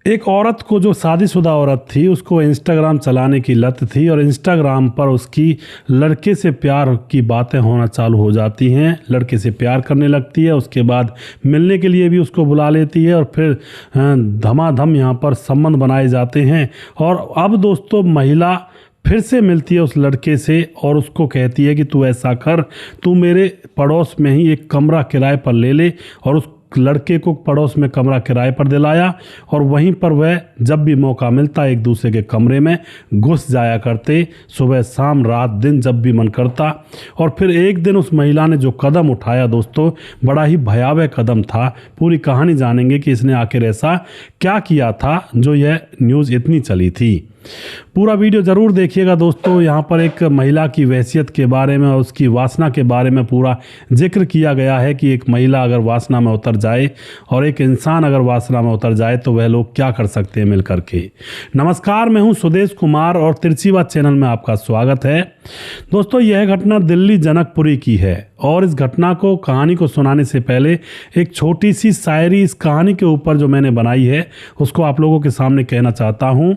एक औरत को, जो शादीशुदा औरत थी, उसको इंस्टाग्राम चलाने की लत थी और इंस्टाग्राम पर उसकी लड़के से प्यार की बातें होना चालू हो जाती हैं। लड़के से प्यार करने लगती है, उसके बाद मिलने के लिए भी उसको बुला लेती है और फिर धमाधम यहाँ पर संबंध बनाए जाते हैं। और अब दोस्तों महिला फिर से मिलती है उस लड़के से और उसको कहती है कि तू ऐसा कर, तू मेरे पड़ोस में ही एक कमरा किराए पर ले ले। और उस लड़के को पड़ोस में कमरा किराए पर दिलाया और वहीं पर वह जब भी मौका मिलता एक दूसरे के कमरे में घुस जाया करते, सुबह शाम रात दिन जब भी मन करता। और फिर एक दिन उस महिला ने जो कदम उठाया दोस्तों, बड़ा ही भयावह कदम था। पूरी कहानी जानेंगे कि इसने आखिर ऐसा क्या किया था जो यह न्यूज़ इतनी चली थी। पूरा वीडियो ज़रूर देखिएगा दोस्तों। यहाँ पर एक महिला की वहसियत के बारे में और उसकी वासना के बारे में पूरा जिक्र किया गया है कि एक महिला अगर वासना में उतर जाए और एक इंसान अगर वासना में उतर जाए तो वह लोग क्या कर सकते हैं मिलकर के। नमस्कार, मैं हूँ सुदेश कुमार और तिरछीवा चैनल में आपका स्वागत है। दोस्तों, यह घटना दिल्ली जनकपुरी की है और इस घटना को, कहानी को सुनाने से पहले एक छोटी सी शायरी इस कहानी के ऊपर जो मैंने बनाई है उसको आप लोगों के सामने कहना चाहता हूँ।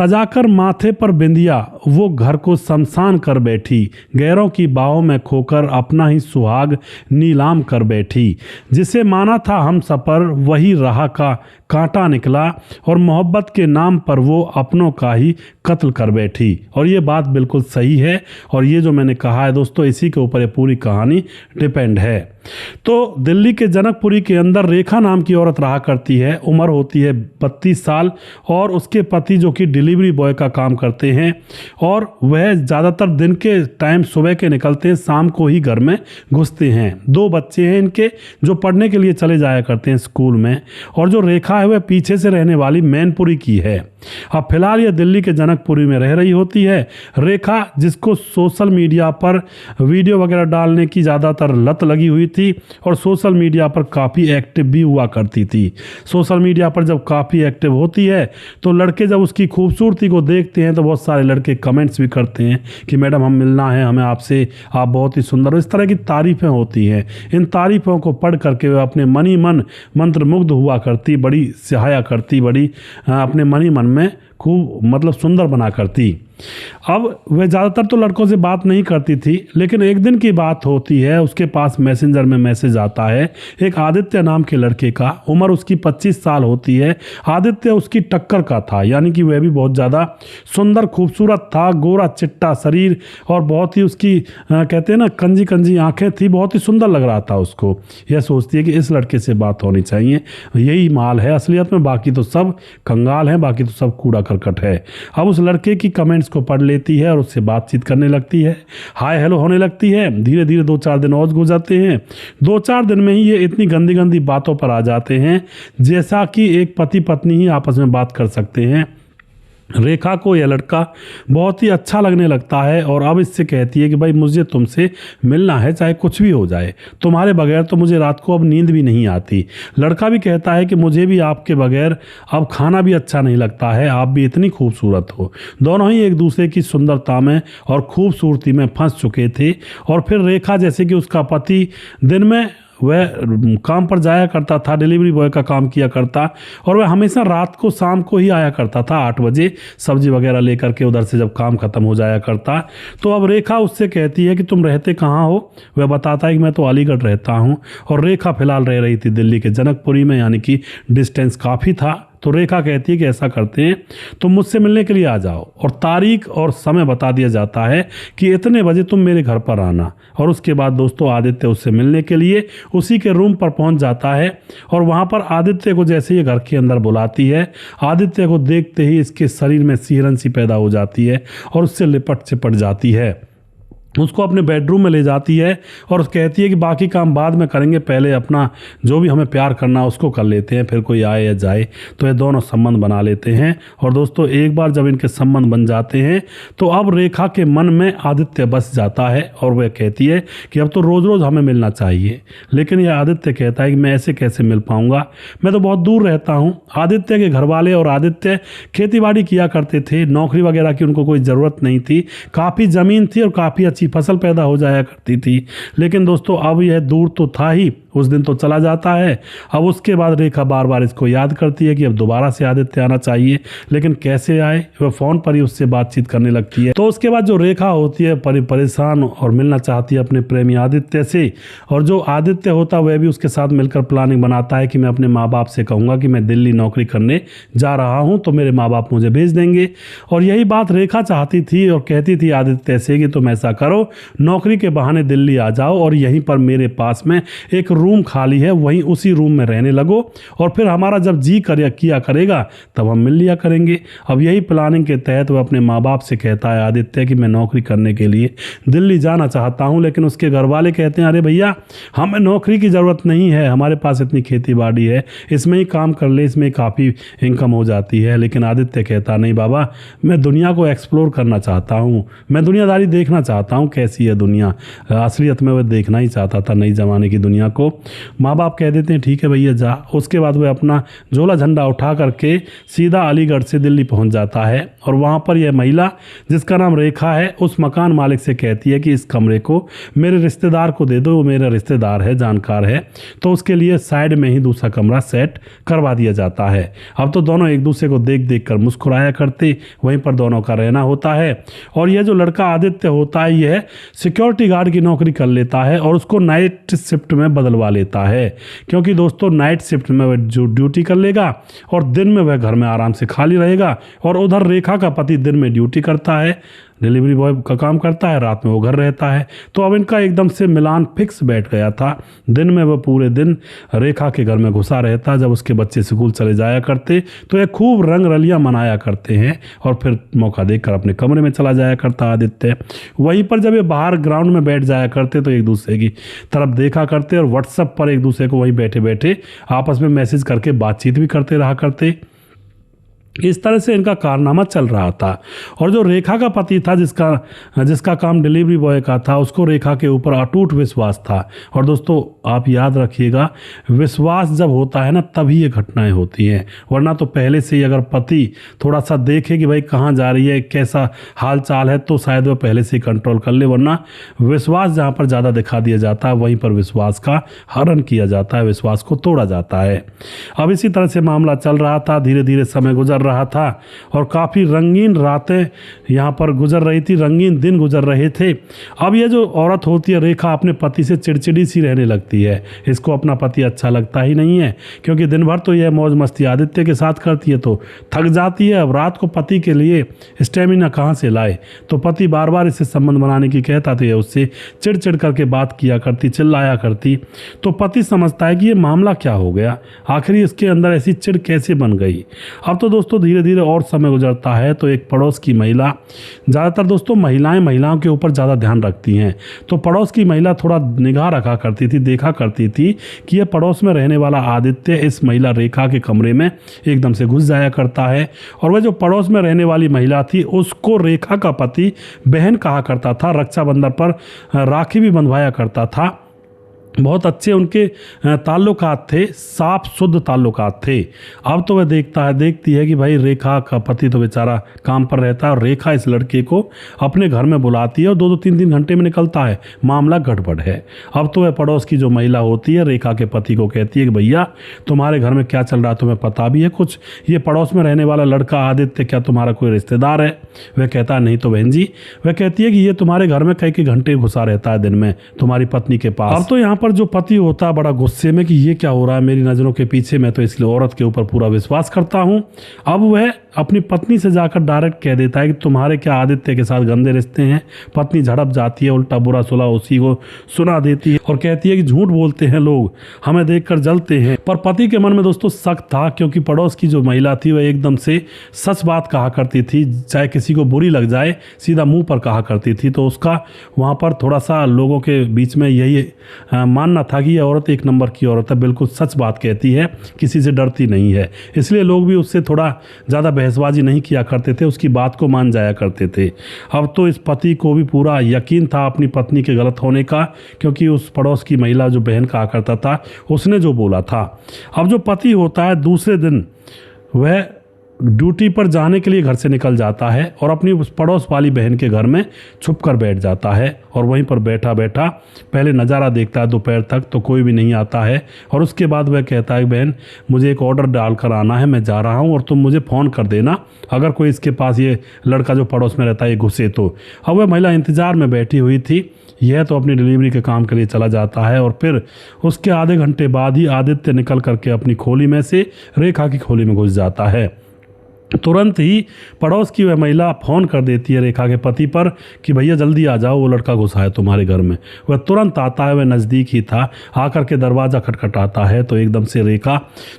सजाकर माथे पर बिंदिया वो घर को शमशान कर बैठी, गैरों की बाहों में खोकर अपना ही सुहाग नीलाम कर बैठी। जिसे माना था हम सफर वही राह का कांटा निकला और मोहब्बत के नाम पर वो अपनों का ही कत्ल कर बैठी। और ये बात बिल्कुल सही है और ये जो मैंने कहा है दोस्तों, इसी के ऊपर ये पूरी कहानी डिपेंड है। तो दिल्ली के जनकपुरी के अंदर रेखा नाम की औरत रहा करती है। उम्र होती है 32 साल और उसके पति जो कि डिलीवरी बॉय का काम करते हैं और वह ज़्यादातर दिन के टाइम सुबह के निकलते हैं, शाम को ही घर में घुसते हैं। 2 बच्चे हैं इनके जो पढ़ने के लिए चले जाया करते हैं स्कूल में। और जो रेखा है वह पीछे से रहने वाली मैनपुरी की है। अब फिलहाल यह दिल्ली के जनकपुरी में रह रही होती है। रेखा, जिसको सोशल मीडिया पर वीडियो वगैरह डालने की ज़्यादातर लत लगी हुई थी और सोशल मीडिया पर काफ़ी एक्टिव भी हुआ करती थी। सोशल मीडिया पर जब काफ़ी एक्टिव होती है तो लड़के जब उसकी खूबसूरती को देखते हैं तो बहुत सारे लड़के कमेंट्स भी करते हैं कि मैडम हम मिलना है हमें आपसे, आप बहुत ही सुंदर। इस तरह की तारीफ़ें होती हैं। इन तारीफ़ों को पढ़ करके वह अपने मन ही मन मंत्रमुग्ध हुआ करती, बड़ी सहाया करती, बड़ी अपने मन ही मन में खूब मतलब सुंदर बना करती। अब वह ज़्यादातर तो लड़कों से बात नहीं करती थी, लेकिन एक दिन की बात होती है, उसके पास मैसेंजर में मैसेज आता है एक आदित्य नाम के लड़के का। उम्र उसकी 25 साल होती है। आदित्य उसकी टक्कर का था, यानी कि वह भी बहुत ज़्यादा सुंदर खूबसूरत था, गोरा चिट्टा शरीर और बहुत ही उसकी कहते हैं ना कंजी कंजी आंखें थी, बहुत ही सुंदर लग रहा था उसको। यह सोचती है कि इस लड़के से बात होनी चाहिए, यही माल है असलियत में, बाकी तो सब कंगाल हैं, बाकी तो सब कूड़ा करकट है। अब उस लड़के की कमेंट्स को पढ़ लेती है और उससे बातचीत करने लगती है, हाय हेलो होने लगती है। धीरे धीरे 2-4 दिन और गुजर जाते हैं। 2-4 दिन में ही ये इतनी गंदी गंदी बातों पर आ जाते हैं जैसा कि एक पति पत्नी ही आपस में बात कर सकते हैं। रेखा को यह लड़का बहुत ही अच्छा लगने लगता है और अब इससे कहती है कि भाई मुझे तुमसे मिलना है, चाहे कुछ भी हो जाए, तुम्हारे बगैर तो मुझे रात को अब नींद भी नहीं आती। लड़का भी कहता है कि मुझे भी आपके बगैर अब खाना भी अच्छा नहीं लगता है, आप भी इतनी खूबसूरत हो। दोनों ही एक दूसरे की सुंदरता में और खूबसूरती में फंस चुके थे। और फिर रेखा, जैसे कि उसका पति दिन में वह काम पर जाया करता था, डिलीवरी बॉय का काम किया करता और वह हमेशा रात को शाम को ही आया करता था 8 बजे सब्जी वगैरह लेकर के, उधर से जब काम खत्म हो जाया करता। तो अब रेखा उससे कहती है कि तुम रहते कहाँ हो। वह बताता है कि मैं तो अलीगढ़ रहता हूँ। और रेखा फिलहाल रह रही थी दिल्ली के जनकपुरी में, यानी कि डिस्टेंस काफ़ी था। तो रेखा कहती है कि ऐसा करते हैं तुम मुझसे मिलने के लिए आ जाओ और तारीख और समय बता दिया जाता है कि इतने बजे तुम मेरे घर पर आना। और उसके बाद दोस्तों आदित्य उससे मिलने के लिए उसी के रूम पर पहुंच जाता है और वहां पर आदित्य को जैसे ही घर के अंदर बुलाती है, आदित्य को देखते ही इसके शरीर में सिहरन सी पैदा हो जाती है और उससे लिपट चिपट जाती है। उसको अपने बेडरूम में ले जाती है और कहती है कि बाकी काम बाद में करेंगे, पहले अपना जो भी हमें प्यार करना उसको कर लेते हैं, फिर कोई आए या जाए। तो ये दोनों संबंध बना लेते हैं। और दोस्तों एक बार जब इनके संबंध बन जाते हैं तो अब रेखा के मन में आदित्य बस जाता है और वह कहती है कि अब तो रोज़ रोज़ हमें मिलना चाहिए। लेकिन यह आदित्य कहता है कि मैं ऐसे कैसे मिल पाऊँगा, मैं तो बहुत दूर रहता हूँ। आदित्य के घर वाले और आदित्य खेती बाड़ी किया करते थे, नौकरी वगैरह की उनको कोई ज़रूरत नहीं थी, काफ़ी ज़मीन थी और काफ़ी अच्छी फसल पैदा हो जाया करती थी। लेकिन दोस्तों अब यह दूर तो था ही, उस दिन तो चला जाता है। अब उसके बाद रेखा बार बार इसको याद करती है कि अब दोबारा से आदित्य आना चाहिए, लेकिन कैसे आए, वह फ़ोन पर ही उससे बातचीत करने लगती है। तो उसके बाद जो रेखा होती है परेशान और मिलना चाहती है अपने प्रेमी आदित्य से, और जो आदित्य होता है वह भी उसके साथ मिलकर प्लानिंग बनाता है कि मैं अपने माँ बाप से कहूँगा कि मैं दिल्ली नौकरी करने जा रहा हूँ, तो मेरे माँ बाप मुझे भेज देंगे। और यही बात रेखा चाहती थी और कहती थी आदित्य से कि तुम ऐसा करो, नौकरी के बहाने दिल्ली आ जाओ और यहीं पर मेरे पास में एक रूम खाली है, वहीं उसी रूम में रहने लगो, और फिर हमारा जब जी किया करेगा तब हम मिल लिया करेंगे। अब यही प्लानिंग के तहत वह अपने माँ बाप से कहता है आदित्य कि मैं नौकरी करने के लिए दिल्ली जाना चाहता हूँ। लेकिन उसके घर वाले कहते हैं अरे भैया, हमें नौकरी की ज़रूरत नहीं है, हमारे पास इतनी खेती बाड़ी है, इसमें ही काम कर ले, इसमें काफ़ी इनकम हो जाती है। लेकिन आदित्य कहता नहीं बाबा, मैं दुनिया को एक्सप्लोर करना चाहता हूँ, मैं दुनियादारी देखना चाहता हूँ, कैसी है दुनिया। असलियत में वह देखना ही चाहता था नई ज़माने की दुनिया को। माँ बाप कह देते हैं ठीक है भैया जा। उसके बाद वह अपना झोला झंडा उठा करके सीधा अलीगढ़ से दिल्ली पहुंच जाता है, और वहां पर यह महिला जिसका नाम रेखा है उस मकान मालिक से कहती है कि इस कमरे को मेरे रिश्तेदार को दे दो, वो मेरा रिश्तेदार है, जानकार है। तो उसके लिए साइड में ही दूसरा कमरा सेट करवा दिया जाता है। अब तो दोनों एक दूसरे को देख देख कर मुस्कुराया करते, वहीं पर दोनों का रहना होता है। और यह जो लड़का आदित्य होता है यह सिक्योरिटी गार्ड की नौकरी कर लेता है और उसको नाइट शिफ्ट में बदलवा लेता है, क्योंकि दोस्तों नाइट शिफ्ट में वह जो ड्यूटी कर लेगा और दिन में वह घर में आराम से खाली रहेगा। और उधर रेखा का पति दिन में ड्यूटी करता है, डिलीवरी बॉय का काम करता है, रात में वो घर रहता है। तो अब इनका एकदम से मिलान फिक्स बैठ गया था। दिन में वह पूरे दिन रेखा के घर में घुसा रहता, जब उसके बच्चे स्कूल चले जाया करते तो ये खूब रंग रलियां मनाया करते हैं, और फिर मौका देखकर अपने कमरे में चला जाया करता आदित्य। वहीं पर जब ये बाहर ग्राउंड में बैठ जाया करते तो एक दूसरे की तरफ देखा करते और व्हाट्सएप पर एक दूसरे को वहीं बैठे बैठे आपस में मैसेज करके बातचीत भी करते रहा करते। इस तरह से इनका कारनामा चल रहा था। और जो रेखा का पति था जिसका काम डिलीवरी बॉय का था, उसको रेखा के ऊपर अटूट विश्वास था। और दोस्तों आप याद रखिएगा, विश्वास जब होता है ना तभी ये घटनाएं होती हैं, वरना तो पहले से ही अगर पति थोड़ा सा देखे कि भाई कहाँ जा रही है, कैसा हाल चाल है, तो शायद वह पहले से ही कंट्रोल कर ले। वरना विश्वास जहाँ पर ज़्यादा दिखा दिया जाता है वहीं पर विश्वास का हरण किया जाता है, विश्वास को तोड़ा जाता है। अब इसी तरह से मामला चल रहा था, धीरे धीरे समय गुजर रहा था और काफ़ी रंगीन रातें यहाँ पर गुजर रही थी, रंगीन दिन गुजर रहे थे। अब ये जो औरत होती है रेखा अपने पति से चिड़चिड़ी सी रहने लगती है। इसको अपना पति अच्छा लगता ही नहीं है, क्योंकि दिन भर तो यह मौज मस्ती आदित्य के साथ करती है तो थक जाती है। अब रात को पति के लिए स्टेमिना कहाँ से लाए, तो पति बार बार इससे संबंध बनाने की कहता तो उससे चिड़चिड़ करके बात किया करती, चिल्लाया करती। तो पति समझता है कि ये मामला क्या हो गया, आखिर इसके अंदर ऐसी चिड़ कैसे बन गई। अब तो दोस्तों धीरे धीरे और समय गुजरता है तो एक पड़ोस की महिला, ज़्यादातर दोस्तों महिलाओं के ऊपर ज़्यादा ध्यान रखती हैं, तो पड़ोस की महिला थोड़ा निगाह रखा करती थी, देखा करती थी कि ये पड़ोस में रहने वाला आदित्य इस महिला रेखा के कमरे में एकदम से घुस जाया करता है। और वह जो पड़ोस में रहने वाली महिला थी उसको रेखा का पति बहन कहा करता था, रक्षाबंधन पर राखी भी बंधवाया करता था। बहुत अच्छे उनके ताल्लुकात थे, साफ शुद्ध ताल्लुकात थे। अब तो वह देखती है कि भाई रेखा का पति तो बेचारा काम पर रहता है और रेखा इस लड़के को अपने घर में बुलाती है और 2-3 घंटे में निकलता है, मामला गड़बड़ है। अब तो वह पड़ोस की जो महिला होती है रेखा के पति को कहती है कि भैया तुम्हारे घर में क्या चल रहा है, तुम्हें पता भी है कुछ, ये पड़ोस में रहने वाला लड़का आदित्य क्या तुम्हारा कोई रिश्तेदार है? वह कहता है नहीं तो बहन जी। वह कहती है कि ये तुम्हारे घर में कई घंटे घुसा रहता है दिन में तुम्हारी पत्नी के पास। अब तो यहाँ पर जो पति होता है बड़ा गुस्से में कि ये क्या हो रहा है मेरी नज़रों के पीछे, मैं तो इसलिए औरत के ऊपर पूरा विश्वास करता हूँ। अब वह अपनी पत्नी से जाकर डायरेक्ट कह देता है कि तुम्हारे क्या आदित्य के साथ गंदे रिश्ते हैं। पत्नी झड़प जाती है, उल्टा बुरा सुला उसी को सुना देती है और कहती है कि झूठ बोलते हैं लोग, हमें देखकर जलते हैं। पर पति के मन में दोस्तों शक था, क्योंकि पड़ोस की जो महिला थी वह एकदम से सच बात कहा करती थी, चाहे किसी को बुरी लग जाए सीधा मुंह पर कहा करती थी। तो उसका वहाँ पर थोड़ा सा लोगों के बीच में यही मानना था कि यह औरत एक नंबर की औरत है, बिल्कुल सच बात कहती है, किसी से डरती नहीं है। इसलिए लोग भी उससे थोड़ा ज़्यादा बहसबाजी नहीं किया करते थे, उसकी बात को मान जाया करते थे। अब तो इस पति को भी पूरा यकीन था अपनी पत्नी के गलत होने का, क्योंकि उस पड़ोस की महिला जो बहन कहा करता था उसने जो बोला था। अब जो पति होता है दूसरे दिन वह ड्यूटी पर जाने के लिए घर से निकल जाता है और अपनी उस पड़ोस वाली बहन के घर में छुप कर बैठ जाता है और वहीं पर बैठा बैठा पहले नज़ारा देखता है दोपहर तक, तो कोई भी नहीं आता है। और उसके बाद वह कहता है बहन मुझे एक ऑर्डर डाल कर आना है, मैं जा रहा हूँ और तुम मुझे फ़ोन कर देना अगर कोई इसके पास ये लड़का जो पड़ोस में रहता है ये घुसे तो। अब वह महिला इंतज़ार में बैठी हुई थी, यह तो अपनी डिलीवरी के काम के लिए चला जाता है और फिर उसके आधे घंटे बाद ही आदित्य निकल करके अपनी खोली में से रेखा की खोली में घुस जाता है। तुरंत ही पड़ोस की वह महिला फ़ोन कर देती है रेखा के पति पर कि भैया जल्दी आ जाओ, वो लड़का घुसा है तुम्हारे घर में। वह तुरंत आता है, वह नज़दीक ही था, आकर के दरवाज़ा खटखटाता है तो एकदम से रेखा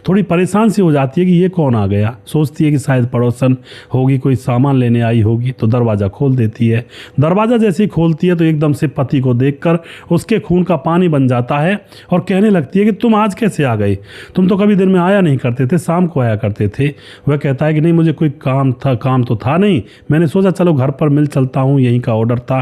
थोड़ी परेशान सी हो जाती है कि ये कौन आ गया। सोचती है कि शायद पड़ोसन होगी, कोई सामान लेने आई होगी, तो दरवाज़ा खोल देती है। दरवाज़ा जैसे ही खोलती है तो एकदम से पति को देखकर उसके खून का पानी बन जाता है और कहने लगती है कि तुम आज कैसे आ गए, तुम तो कभी दिन में आया नहीं करते थे, शाम को आया करते थे। वह कहता है कि नहीं मुझे कोई काम तो था नहीं, मैंने सोचा चलो घर पर मिल चलता हूँ, यहीं का ऑर्डर था।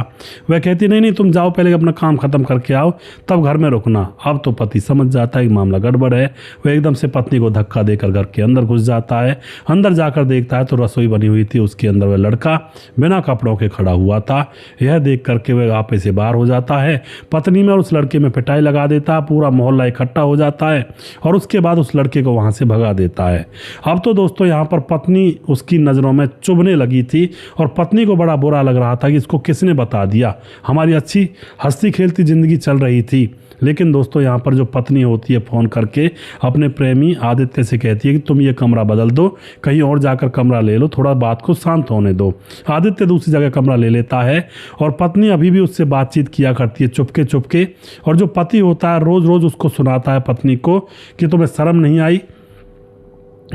वह कहती नहीं तुम जाओ पहले अपना काम खत्म करके आओ तब घर में रुकना। अब तो पति समझ जाता है कि मामला गड़बड़ है। वह एकदम से पत्नी को धक्का देकर घर के अंदर घुस जाता है। अंदर जाकर देखता है तो रसोई बनी हुई थी, उसके अंदर वह लड़का बिना कपड़ों के खड़ा हुआ था। यह देख करके वह आपे से बाहर हो जाता है, पत्नी में और उस लड़के में पिटाई लगा देता है, पूरा मोहल्ला इकट्ठा हो जाता है और उसके बाद उस लड़के को वहाँ से भगा देता है। अब तो दोस्तों यहाँ पर पत्नी उसकी नज़रों में चुभने लगी थी और पत्नी को बड़ा बुरा लग रहा था कि इसको किसने बता दिया, हमारी अच्छी हंसती खेलती ज़िंदगी चल रही थी। लेकिन दोस्तों यहाँ पर जो पत्नी होती है फ़ोन करके अपने प्रेमी आदित्य से कहती है कि तुम ये कमरा बदल दो, कहीं और जाकर कमरा ले लो, थोड़ा बात को शांत होने दो। आदित्य दूसरी जगह कमरा ले लेता है और पत्नी अभी भी उससे बातचीत किया करती है चुपके चुपके। और जो पति होता है रोज़ रोज़ उसको सुनाता है पत्नी को कि तुम्हें शर्म नहीं आई,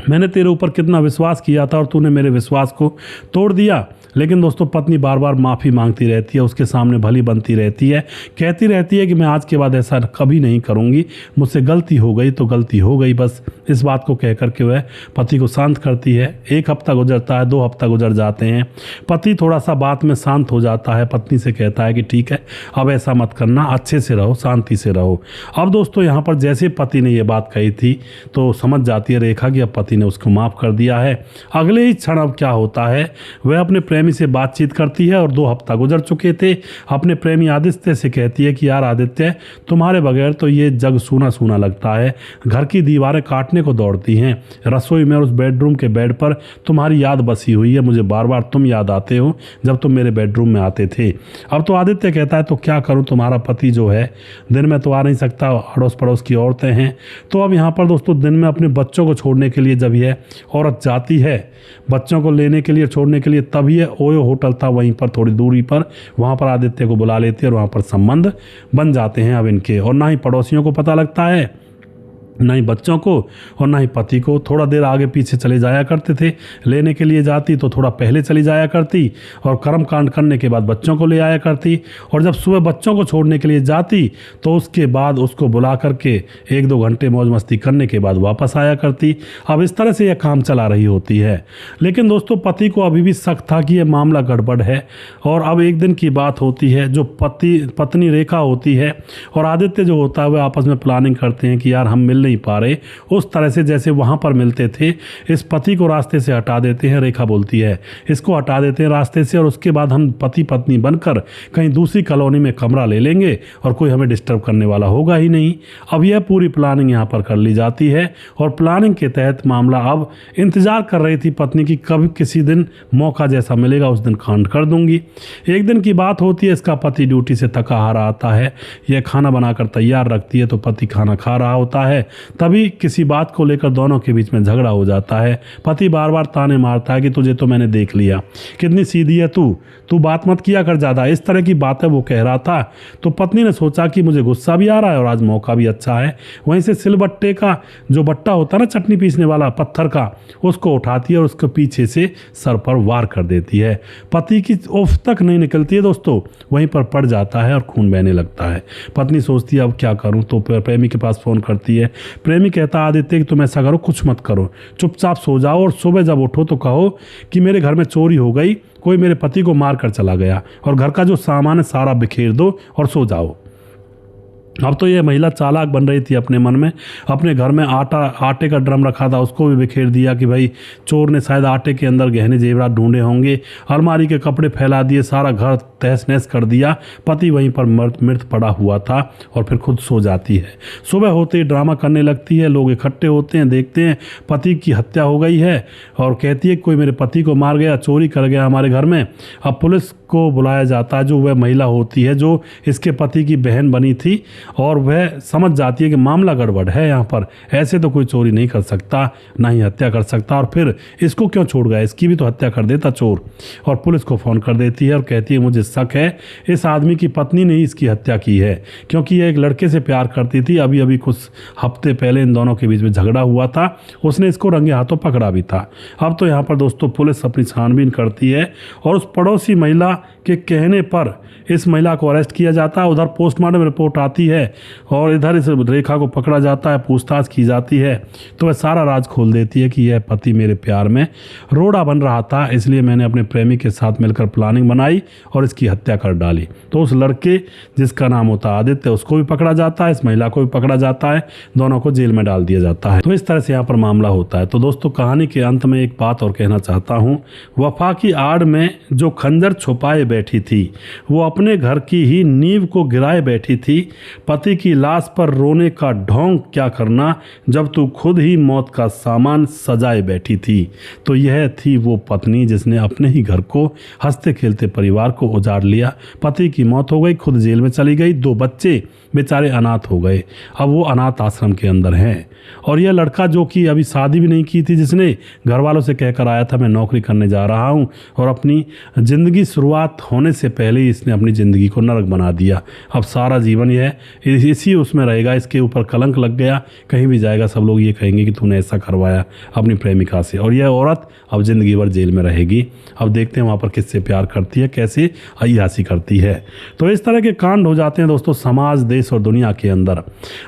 मैंने तेरे ऊपर कितना विश्वास किया था और तूने मेरे विश्वास को तोड़ दिया। लेकिन दोस्तों पत्नी बार बार माफ़ी मांगती रहती है, उसके सामने भली बनती रहती है, कहती रहती है कि मैं आज के बाद ऐसा कभी नहीं करूँगी, मुझसे गलती हो गई तो गलती हो गई बस। इस बात को कह करके वह पति को शांत करती है। 1 हफ्ता गुजरता है, 2 हफ्ता गुजर जाते हैं। पति थोड़ा सा बात में शांत हो जाता है, पत्नी से कहता है कि ठीक है अब ऐसा मत करना, अच्छे से रहो, शांति से रहो। अब दोस्तों यहाँ पर जैसे पति ने ये बात कही थी तो समझ जाती है रेखा कि अब पति ने उसको माफ़ कर दिया है। अगले ही क्षण अब क्या होता है, वह अपने प्रेमी से बातचीत करती है और 2 हफ्ता गुजर चुके थे। अपने प्रेमी आदित्य से कहती है कि यार आदित्य तुम्हारे बगैर तो ये जग सूना सूना लगता है, घर की दीवारें काटने को दौड़ती हैं, रसोई में और उस बेडरूम के बेड पर तुम्हारी याद बसी हुई है, मुझे बार बार तुम याद आते हो जब तुम मेरे बेडरूम में आते थे। अब तो आदित्य कहता है तो क्या करूँ, तुम्हारा पति जो है दिन में तो आ नहीं सकता, अड़ोस पड़ोस की औरतें हैं। तो अब यहाँ पर दोस्तों दिन में अपने बच्चों को छोड़ने के लिए जब यह औरत जाती है बच्चों को लेने के लिए छोड़ने के लिए, तब यह ओयो होटल था वहीं पर थोड़ी दूरी पर, वहाँ पर आदित्य को बुला लेती है और वहाँ पर संबंध बन जाते हैं अब इनके। और ना ही पड़ोसियों को पता लगता है, ना ही बच्चों को और ना ही पति को। थोड़ा देर आगे पीछे चले जाया करते थे, लेने के लिए जाती तो थोड़ा पहले चली जाया करती और कर्म कांड करने के बाद बच्चों को ले आया करती। और जब सुबह बच्चों को छोड़ने के लिए जाती तो उसके बाद उसको बुला करके 1-2 घंटे मौज मस्ती करने के बाद वापस आया करती। अब इस तरह से यह काम चला रही होती है। लेकिन दोस्तों पति को अभी भी शक था कि यह मामला गड़बड़ है। और अब एक दिन की बात होती है, जो पत्नी रेखा होती है और आदित्य जो होता है वह आपस में प्लानिंग करते हैं कि यार हम मिल नहीं पा रहे उस तरह से जैसे वहां पर मिलते थे, इस पति को रास्ते से हटा देते हैं। रेखा बोलती है इसको हटा देते हैं रास्ते से और उसके बाद हम पति पत्नी बनकर कहीं दूसरी कॉलोनी में कमरा ले लेंगे और कोई हमें डिस्टर्ब करने वाला होगा ही नहीं। अब यह पूरी प्लानिंग यहाँ पर कर ली जाती है और प्लानिंग के तहत मामला अब इंतजार कर रही थी पत्नी की कभी किसी दिन मौका जैसा मिलेगा उस दिन कांड कर दूंगी। एक दिन की बात होती है, इसका पति ड्यूटी से थका हारा आता है, यह खाना बनाकर तैयार रखती है तो पति खाना खा रहा होता है। तभी किसी बात को लेकर दोनों के बीच में झगड़ा हो जाता है। पति बार बार ताने मारता है कि तुझे तो मैंने देख लिया, कितनी सीधी है तू बात मत किया कर ज़्यादा, इस तरह की बातें वो कह रहा था। तो पत्नी ने सोचा कि मुझे गुस्सा भी आ रहा है और आज मौका भी अच्छा है। वहीं से सिलबट्टे का जो बट्टा होता है ना चटनी पीसने वाला पत्थर का, उसको उठाती है और उसके पीछे से सर पर वार कर देती है। पति की उफ तक नहीं निकलती है दोस्तों, वहीं पर पड़ जाता है और खून बहने लगता है। पत्नी सोचती है अब क्या करूं, तो प्रेमी के पास फ़ोन करती है। प्रेमी कहता है आदित्य कि तुम ऐसा करो, कुछ मत करो, चुपचाप सो जाओ और सुबह जब उठो तो कहो कि मेरे घर में चोरी हो गई, कोई मेरे पति को मार कर चला गया और घर का जो सामान है सारा बिखेर दो और सो जाओ। अब तो ये महिला चालाक बन रही थी अपने मन में। अपने घर में आटे का ड्रम रखा था, उसको भी बिखेर दिया कि भाई चोर ने शायद आटे के अंदर गहने जेवरात ढूंढे होंगे। अलमारी के कपड़े फैला दिए, सारा घर तहस नहस कर दिया। पति वहीं पर मृत पड़ा हुआ था और फिर खुद सो जाती है। सुबह होते ही ड्रामा करने लगती है, लोग इकट्ठे होते हैं, देखते हैं पति की हत्या हो गई है और कहती है कोई मेरे पति को मार गया, चोरी कर गया हमारे घर में। अब पुलिस को बुलाया जाता है, जो वह महिला होती है जो इसके पति की बहन बनी थी, और वह समझ जाती है कि मामला गड़बड़ है यहाँ पर, ऐसे तो कोई चोरी नहीं कर सकता, ना ही हत्या कर सकता, और फिर इसको क्यों छोड़ गया, इसकी भी तो हत्या कर देता चोर। और पुलिस को फ़ोन कर देती है और कहती है मुझे शक है इस आदमी की पत्नी ने ही इसकी हत्या की है, क्योंकि यह एक लड़के से प्यार करती थी। अभी अभी कुछ हफ्ते पहले इन दोनों के बीच में झगड़ा हुआ था, उसने इसको रंगे हाथों पकड़ा भी था। अब तो यहाँ पर दोस्तों पुलिस अपनी छानबीन करती है और उस पड़ोसी महिला के कहने पर इस महिला को अरेस्ट किया जाता है। उधर पोस्टमार्टम रिपोर्ट आती है और इधर इस रेखा को पकड़ा जाता है, पूछताछ की जाती है, तो वह सारा राज खोल देती है कि यह पति मेरे प्यार में रोड़ा बन रहा था, इसलिए मैंने अपने प्रेमी के साथ मिलकर प्लानिंग बनाई और इसकी हत्या कर डाली। तो उस लड़के जिसका नाम होता है आदित्य, उसको भी पकड़ा जाता है, इस महिला को भी पकड़ा जाता है, दोनों को जेल में डाल दिया जाता है। तो इस तरह से यहाँ पर मामला होता है। तो दोस्तों कहानी के अंत में एक बात और कहना चाहता हूँ, वफा की आड़ में जो खंजर छुपाए बैठी थी वो अपने घर की ही नींव को गिराए बैठी थी। पति की लाश पर रोने का ढोंग क्या करना जब तू खुद ही मौत का सामान सजाए बैठी थी। तो यह थी वो पत्नी जिसने अपने ही घर को हंसते खेलते परिवार को उजाड़ लिया। पति की मौत हो गई, खुद जेल में चली गई, 2 बच्चे बेचारे अनाथ हो गए, अब वो अनाथ आश्रम के अंदर हैं। और यह लड़का जो कि अभी शादी भी नहीं की थी, जिसने घर वालों से कहकर आया था मैं नौकरी करने जा रहा हूँ, और अपनी ज़िंदगी शुरुआत होने से पहले ही इसने अपनी ज़िंदगी को नरक बना दिया। अब सारा जीवन यह इसी उसमें रहेगा, इसके ऊपर कलंक लग गया, कहीं भी जाएगा सब लोग ये कहेंगे कि तूने ऐसा करवाया अपनी प्रेमिका से। और यह औरत अब ज़िंदगी भर जेल में रहेगी। अब देखते हैं वहाँ पर किससे प्यार करती है, कैसे अय्यासी करती है। तो इस तरह के कांड हो जाते हैं दोस्तों समाज, देश और दुनिया के अंदर।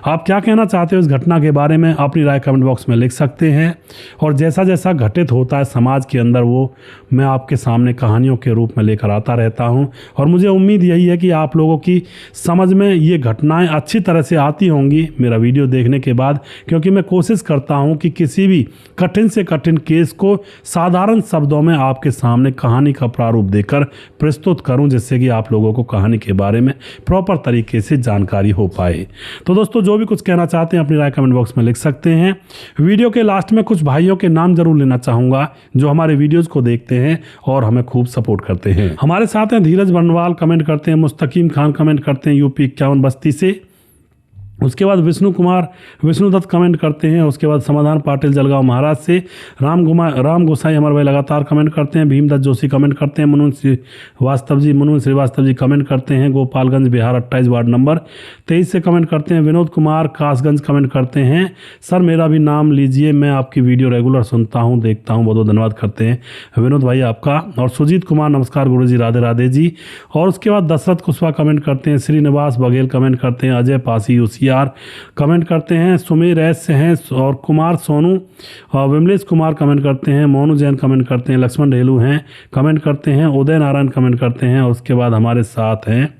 आप क्या कहना चाहते हो इस घटना के बारे में, अपनी राय कमेंट बॉक्स में लिख सकते हैं। और जैसा जैसा घटित होता है समाज के अंदर वो मैं आपके सामने कहानियों के रूप में लेकर आता रहता हूं। और मुझे उम्मीद यही है कि आप लोगों की समझ में ये घटनाएं अच्छी तरह से आती होंगी मेरा वीडियो देखने के बाद, क्योंकि मैं कोशिश करता हूं कि किसी भी कठिन से कठिन केस को साधारण शब्दों में आपके सामने कहानी का प्रारूप देकर प्रस्तुत करूं, जिससे कि आप लोगों को कहानी के बारे में प्रॉपर तरीके से जानकारी हो पाए। तो दोस्तों जो भी कुछ कहना चाहते हैं अपनी राय कमेंट बॉक्स में लिख सकते हैं। वीडियो के लास्ट में कुछ भाइयों के नाम जरूर लेना चाहूँगा जो हमारे वीडियोज़ को देखते हैं और हमें खूब सपोर्ट करते हैं। हमारे साथ हैं धीरज बनवाल कमेंट करते हैं, मुस्तकीम खान कमेंट करते हैं यूपी 51 बस्ती से, उसके बाद विष्णुदत्त कमेंट करते हैं, उसके बाद समाधान पाटिल जलगांव महाराज से, राम गोसाई हमारे भाई लगातार कमेंट करते हैं, भीमदत्त जोशी कमेंट करते हैं, मनोज श्रीवास्तव जी कमेंट करते हैं, गोपालगंज बिहार 28 वार्ड नंबर 23 से कमेंट करते हैं, विनोद कुमार कासगंज कमेंट करते हैं, सर मेरा भी नाम लीजिए, मैं आपकी वीडियो रेगुलर सुनता हूँ देखता हूँ, बहुत बहुत धन्यवाद करते हैं विनोद भाई आपका। और सुजीत कुमार नमस्कार गुरुजी, राधे राधे जी। और उसके बाद दशरथ कुशवाहा कमेंट करते हैं, श्रीनिवास बघेल कमेंट करते हैं, अजय पासी यार कमेंट करते हैं, सुमेर एस हैं, और कुमार सोनू और विमलेश कुमार कमेंट करते हैं, मोनू जैन कमेंट करते हैं, लक्ष्मण ढेलू हैं कमेंट करते हैं, उदय नारायण कमेंट करते हैं, और उसके बाद हमारे साथ हैं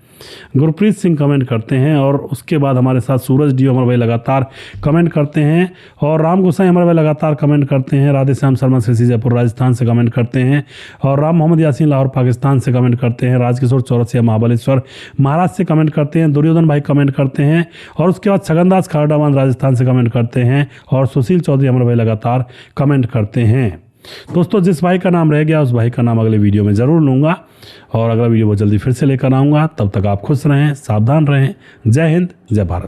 गुरप्रीत सिंह कमेंट करते हैं, और उसके बाद हमारे साथ सूरज डी हमारे भाई लगातार कमेंट करते हैं, और राम गोसाई हमारे भाई लगातार कमेंट करते हैं, राधे श्याम शर्मा श्री जयपुर राजस्थान से कमेंट करते हैं, और राम मोहम्मद यासीन लाहौर पाकिस्तान से कमेंट करते हैं, राजकिशोर चौरसिया महाबलेश्वर महाराज से कमेंट करते हैं, दुर्योधन भाई कमेंट करते हैं, और उसके बाद छगनदास खारडामान राजस्थान से कमेंट करते हैं, और सुशील चौधरी हमारे भाई लगातार कमेंट करते हैं। दोस्तों जिस भाई का नाम रह गया उस भाई का नाम अगले वीडियो में ज़रूर लूँगा, और अगला वीडियो बहुत जल्दी फिर से लेकर आऊँगा। तब तक आप खुश रहें, सावधान रहें। जय हिंद, जय भारत।